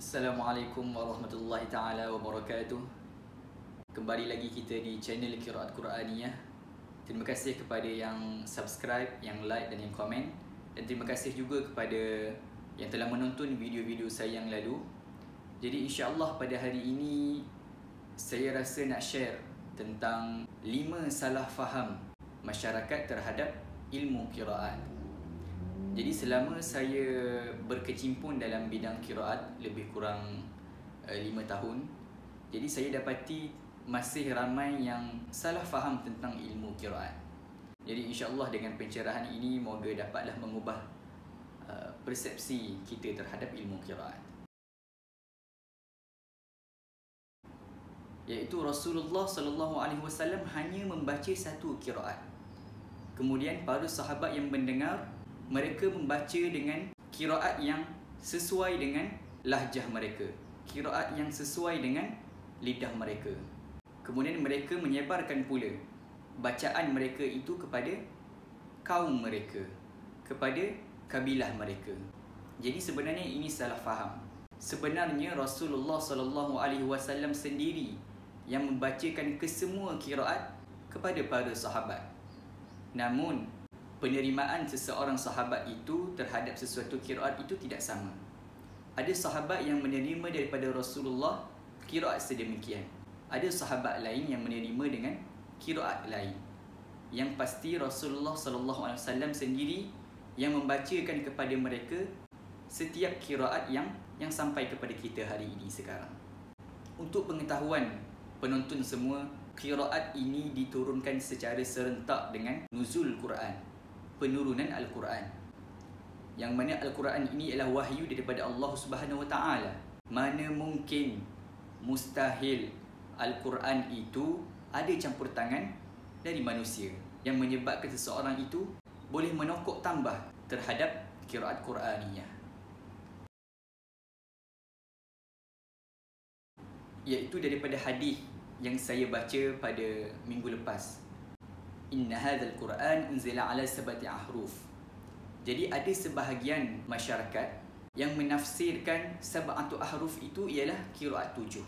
Assalamualaikum warahmatullahi taala wabarakatuh. Kembali lagi kita di channel Qiraat Quraniyah. Terima kasih kepada yang subscribe, yang like dan yang komen. Dan terima kasih juga kepada yang telah menonton video-video saya yang lalu. Jadi insya-Allah pada hari ini saya rasa nak share tentang 5 salah faham masyarakat terhadap ilmu qiraat. Jadi selama saya berkecimpung dalam bidang qiraat lebih kurang 5 tahun, jadi saya dapati masih ramai yang salah faham tentang ilmu qiraat. Jadi insya-Allah dengan pencerahan ini moga dapatlah mengubah persepsi kita terhadap ilmu qiraat. Iaitu Rasulullah sallallahu alaihi wasallam hanya membaca satu qiraat. Kemudian para sahabat yang mendengar, mereka membaca dengan qiraat yang sesuai dengan lahjah mereka, qiraat yang sesuai dengan lidah mereka. Kemudian mereka menyebarkan pula bacaan mereka itu kepada kaum mereka, kepada kabilah mereka. Jadi sebenarnya ini salah faham. Sebenarnya Rasulullah sallallahu alaihi wasallam sendiri yang membacakan kesemua qiraat kepada para sahabat. Namun penerimaan seseorang sahabat itu terhadap sesuatu qiraat itu tidak sama. Ada sahabat yang menerima daripada Rasulullah qiraat sedemikian. Ada sahabat lain yang menerima dengan qiraat lain. Yang pasti Rasulullah sallallahu alaihi wasallam sendiri yang membacakan kepada mereka setiap qiraat yang sampai kepada kita hari ini sekarang. Untuk pengetahuan penonton semua, qiraat ini diturunkan secara serentak dengan nuzul Quran, penurunan Al-Quran. Yang mana Al-Quran ini ialah wahyu daripada Allah Subhanahu Wa Taala. Mana mungkin, mustahil Al-Quran itu ada campur tangan dari manusia yang menyebabkan seseorang itu boleh menokok tambah terhadap qiraat Quraniyah. Iaitu daripada hadis yang saya baca pada minggu lepas. Inna hadzal Quran unzila ala sab'ati ahruf. Jadi ada sebahagian masyarakat yang menafsirkan sab'atu ahruf itu ialah qiraat 7.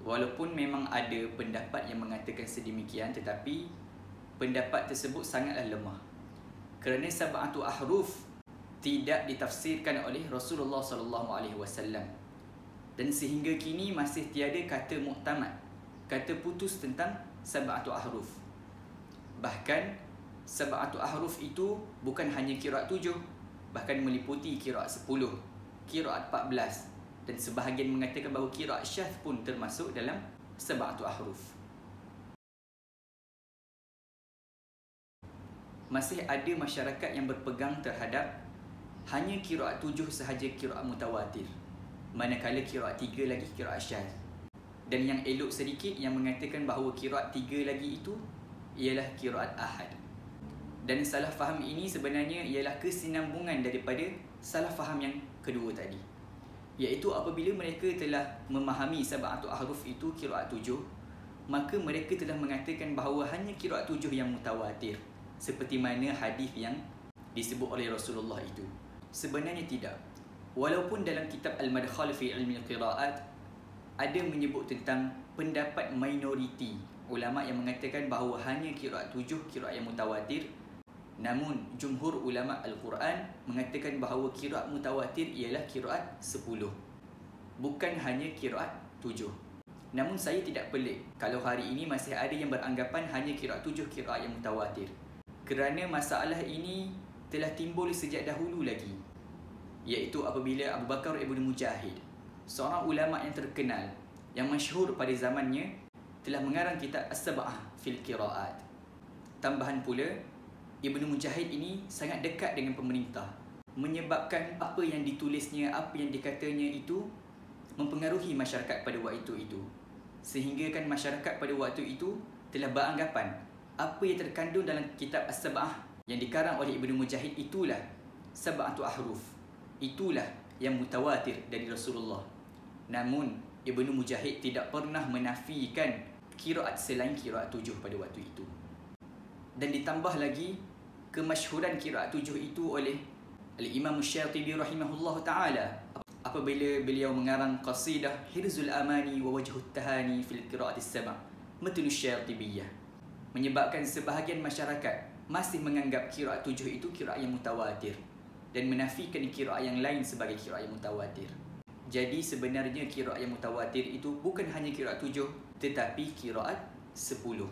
Walaupun memang ada pendapat yang mengatakan sedemikian, tetapi pendapat tersebut sangatlah lemah. Kerana sab'atu ahruf tidak ditafsirkan oleh Rasulullah sallallahu alaihi wasallam. Dan sehingga kini masih tiada kata muktamad, kata putus tentang sab'atu ahruf. Bahkan sab'atu ahruf itu bukan hanya qiraat 7, bahkan meliputi qiraat 10, qiraat 14, dan sebahagian mengatakan bahawa qiraat syadz pun termasuk dalam sab'atu ahruf. Masih ada masyarakat yang berpegang terhadap hanya qiraat 7 sahaja qiraat mutawatir, manakala qiraat 3 lagi qiraat syadz. Dan yang elok sedikit yang mengatakan bahawa qiraat 3 lagi itu ialah qiraat ahad. Dan salah faham ini sebenarnya ialah kesinambungan daripada salah faham yang kedua tadi. Iaitu apabila mereka telah memahami sab'atu ahruf itu qiraat 7, maka mereka telah mengatakan bahawa hanya qiraat 7 yang mutawatir, seperti mana hadis yang disebut oleh Rasulullah itu. Sebenarnya tidak. Walaupun dalam kitab Al-Madkhal fi Ilmi Al-Qiraat ada menyebut tentang pendapat minoriti ulama yang mengatakan bahawa hanya qiraat 7 qiraat yang mutawatir, namun jumhur ulama Al-Quran mengatakan bahawa qiraat mutawatir ialah qiraat 10, bukan hanya qiraat 7. Namun saya tidak pelik kalau hari ini masih ada yang beranggapan hanya qiraat 7 qiraat yang mutawatir, kerana masalah ini telah timbul sejak dahulu lagi, iaitu apabila Abu Bakar Ibn Mujahid, seorang ulama yang terkenal, yang masyhur pada zamannya, telah mengarang kitab As-Sab'ah fil Qiraat. Tambahan pula, Ibn Mujahid ini sangat dekat dengan pemerintah, menyebabkan apa yang ditulisnya, apa yang dikatanya itu mempengaruhi masyarakat pada waktu itu. Sehingga kan masyarakat pada waktu itu telah beranggapan apa yang terkandung dalam kitab As-Sab'ah yang dikarang oleh Ibn Mujahid itulah sab'atu ahruf, itulah yang mutawatir dari Rasulullah. Namun Ibn Mujahid tidak pernah menafikan qiraat selain qiraat 7 pada waktu itu. Dan ditambah lagi kemasyhuran qiraat 7 itu oleh Al-Imam Syatibi rahimahullah ta'ala. apabila beliau mengarang qasidah Hirzul Amani wa Wajhut Tahani fil Qiraatis Sab' Matnu Syatibiyah, menyebabkan sebahagian masyarakat masih menganggap qiraat 7 itu qiraat yang mutawatir dan menafikan qiraat yang lain sebagai qiraat yang mutawatir. Jadi sebenarnya qiraat yang mutawatir itu bukan hanya qiraat 7 tetapi qiraat 10,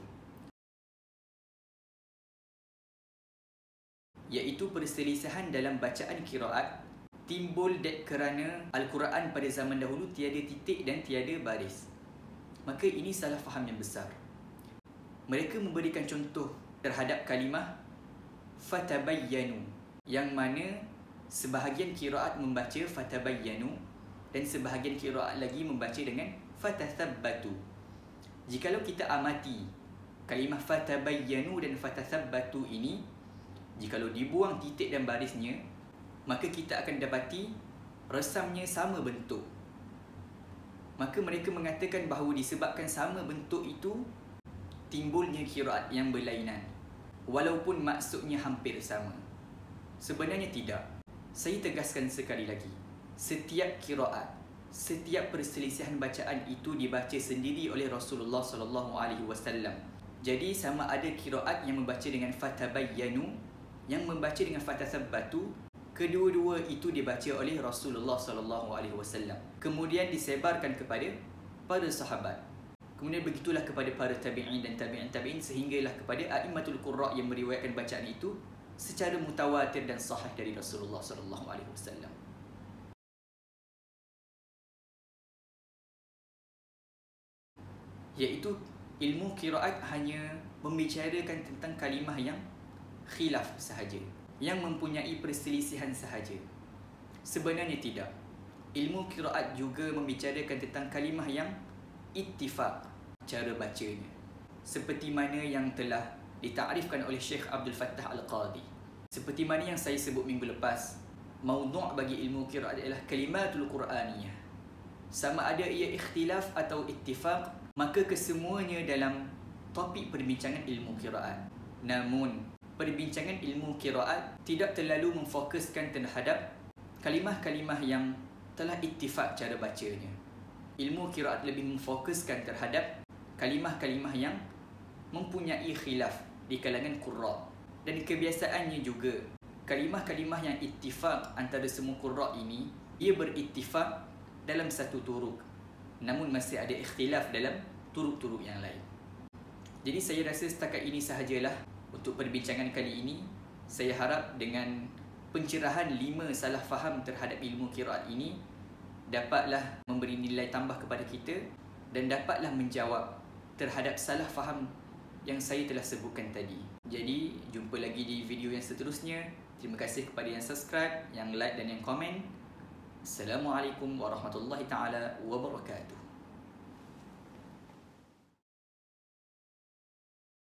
iaitu perselisihan dalam bacaan qiraat timbul kerana Al-Quran pada zaman dahulu tiada titik dan tiada baris. Maka ini salah faham yang besar. Mereka memberikan contoh terhadap kalimah fatabayyanu, yang mana sebahagian qiraat membaca fatabayyanu dan sebahagian qiraat lagi membaca dengan fatathabbatu. Jikalau kita amati kalimah fatabayyanu dan fatathabbatu ini, jikalau dibuang titik dan barisnya, maka kita akan dapati resamnya sama bentuk. Maka mereka mengatakan bahawa disebabkan sama bentuk itu timbulnya qiraat yang berlainan, walaupun maksudnya hampir sama. Sebenarnya tidak. Saya tegaskan sekali lagi, setiap qiraat, setiap perselisihan bacaan itu dibaca sendiri oleh Rasulullah SAW. Jadi sama ada qiraat yang membaca dengan fatabayyanu, yang membaca dengan fatathabbatu, kedua-dua itu dibaca oleh Rasulullah SAW. Kemudian disebarkan kepada para sahabat. Kemudian begitulah kepada para tabi'in dan tabi'in sehinggalah kepada a'immatul qurra yang meriwayatkan bacaan itu secara mutawatir dan sahih dari Rasulullah SAW. Iaitu ilmu qiraat hanya membicarakan tentang kalimah yang khilaf sahaja, yang mempunyai perselisihan sahaja. Sebenarnya tidak. Ilmu qiraat juga membicarakan tentang kalimah yang ittifaq cara bacanya, seperti mana yang telah ditakrifkan oleh Syekh Abdul Fattah Al-Qadi. Seperti mana yang saya sebut minggu lepas, maudhu' bagi ilmu qiraat adalah kalimatul Qur'aniyah. Sama ada ia ikhtilaf atau ittifaq, maka kesemuanya dalam topik perbincangan ilmu qiraat. Namun perbincangan ilmu qiraat tidak terlalu memfokuskan terhadap kalimah-kalimah yang telah ittifaq cara bacanya. Ilmu qiraat lebih memfokuskan terhadap kalimah-kalimah yang mempunyai khilaf di kalangan qurra. Dan kebiasaannya juga, kalimah-kalimah yang ittifaq antara semua qurra ini, ia berittifaq dalam satu turuk, namun masih ada ikhtilaf dalam turuk-turuk yang lain. Jadi saya rasa setakat ini sahajalah untuk perbincangan kali ini. Saya harap dengan pencerahan 5 salah faham terhadap ilmu qiraat ini dapatlah memberi nilai tambah kepada kita dan dapatlah menjawab terhadap salah faham yang saya telah sebutkan tadi. Jadi jumpa lagi di video yang seterusnya. Terima kasih kepada yang subscribe, yang like dan yang komen. Assalamualaikum warahmatullahi taala wabarakatuh.